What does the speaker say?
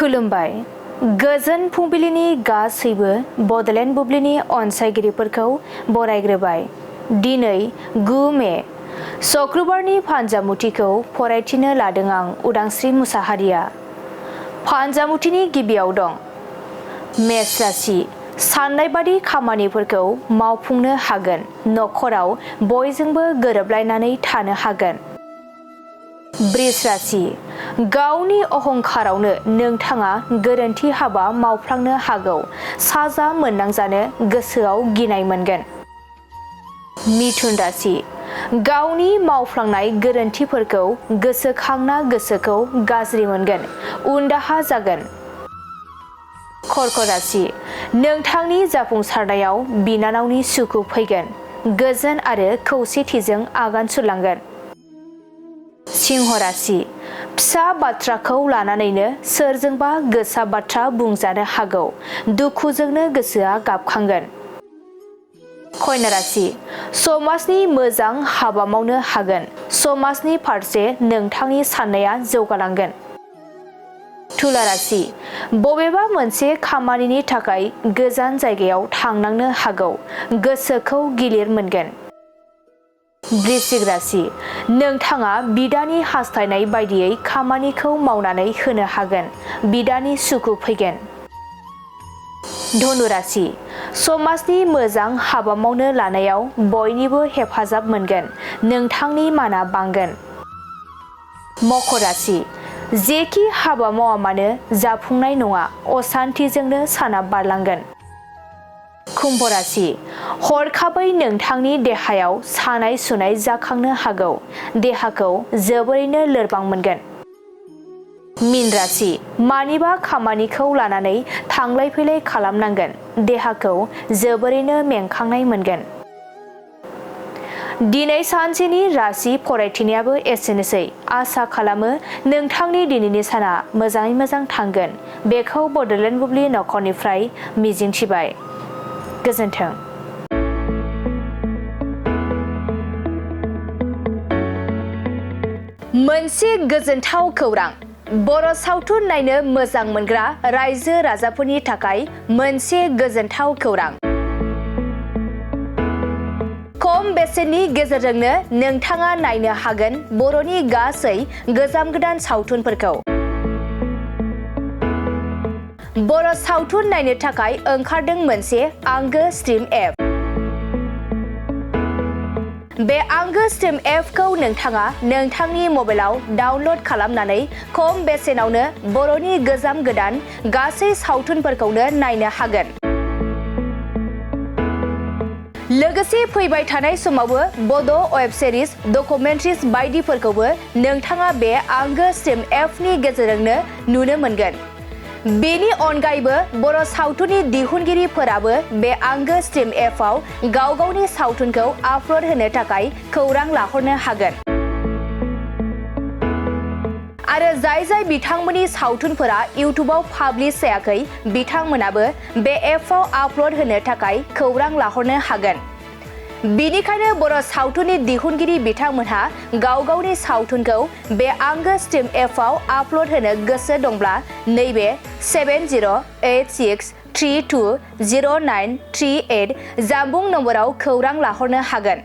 खुलुमबाय गोजोन फुंबिलिनि गासैबो बडलेण्ड बुब्लिनि अनसायगिरिफोरखौ बरायग्रोबाय। दिनै 9 मे शुक्रबारनि फानजामुथिखौ फरायथिनो लादों आं उदांस्रि मुसाहारिया। फानजामुथिनि गिबियाव दं मेष राशि साननाय बादि खामानिफोरखौ मावफुंनो हागोन, नखराव बयजोंबो गोरोबलायनानै थानो हागोन। वृष राशि गावनि अहंखारावनो नोंथाङा गोरोन्थि हाबा मावफ्लांनो हागौ, साजा मोननांजानो गोसोआव गिनाय मोनगोन। मिथुन राशि गावनि मावफ्लांनाय गोरोन्थिफोरखौ गोसोखांना गोसोखौ गाज्रि मोनगोन, उनदाहा जागोन। कर्क राशि नोंथांनि जाफुंसारनायाव बिनानावनि सुखु फैगोन, गोजोन आरो खौसेथिजों आगान सुरलांगोन। सिंह राशि फिसा बाथ्राखौ लानानैनो सोरजोंबा गोसा बाथ्रा बुंजानो हागौ, दुखुजोंनो गोसोआ गाबखांगोन। कन्या राशि समाजनि मोजां हाबा मावनो हागोन, समाजनि फारसे नोंथांनि साननाया जौगालांगोन। तुला राशि बबेबा मोनसे खामानिनि थाखाय गोजान जायगायाव थांनांनो हागौ, गोसोखौ गिलिर मोनगोन। वृश्चिक राशि नोंथाङा बिदानि हास्थायनाय बायदियै खामानिखौ मावनानै होनो हागोन, बिदानि सुखु फैगोन। धनु राशि समाजनि मोजां हाबा मावनो लानायाव बयनिबो हेफाजाब मोनगोन, नोंथांनि माना बांगोन। मकर राशि जेखि हाबा मावा मानो जाफुंनाय नङा, असान्थिजोंनो साना बारलांगोन। कुम्भ राशि हरखाबै नोंथांनि देहायाव सानाय सुनाय जाखांनो हागौ, देहाखौ जोबोरैनो लोरबां मोनगोन। मीन राशि मानिबा खामानिखौ लानानै थांलाय फैलाय खालामनांगोन, देहाखौ जोबोरैनो मेंखांनाय मोनगोन। दिनै सानसेनि राशि फरायथिनायाबो एसेनोसै। आसा खालामो नोंथांनि दिनैनि साना मोजाङै मोजां थांगोन, बेखौ बडलेण्ड बुब्लि नखरनिफ्राय मिजिंथिबाय। गोजोन्थों। मोनसे गोजोनथाव खौरां, बर' सावथुन नायनो मोजां मोनग्रा रायजो राजाफोरनि थाखाय मोनसे गोजोनथाव खौरां। खम बेसेननि गेजेरजोंनो नोंथाङा नायनो हागोन बर'नि गासै गोजाम गोदान सावथुनफोरखौ। बर' सावथुन नायनो थाखाय ओंखारदों मोनसे आंगो स्ट्रिम एप। बे आंगो स्ट्रिम एपखौ नोंथाङा नोंथांनि मबाइलाव डाउनलड खालामनानै खम बेसेनावनो बर'नि गोजाम गोदान गासै सावथुनफोरखौनो नायनो हागोन। लोगोसे फैबाय थानाय समावबो बड' वेब सिरिज, डकुमेन्ट्रिज बायदिफोरखौबो नोंथाङा बे आंगो स्ट्रिम एपनि गेजेरजोंनो नुनो मोनगोन। बेनि अनगायैबो बर' सावथुननि दिहुनगिरिफोराबो बे आंगो स्ट्रिम एपआव गाव गावनि सावथुनखौ आपल'ड होनो थाखाय खौरां लाहरनो हागोन। आरो जाय बिथांमोननि सावथुनफोरा इउटुबाव पाब्लिश जायाखै, बिथांमोनाबो बे एपआव आपल'ड होनो थाखाय खौरां लाहरनो हागोन। बेनिखायनो बर' सावथुननि दिहुनगिरि बिथांमोनहा गाव गावनि सावथुनखौ बे आंगो स्ट्रिम एपआव आपल'ड होनो गोसो दंब्ला नैबे 7086320938 जानबुं नम्बराव खौरां लाहरनो हागोन।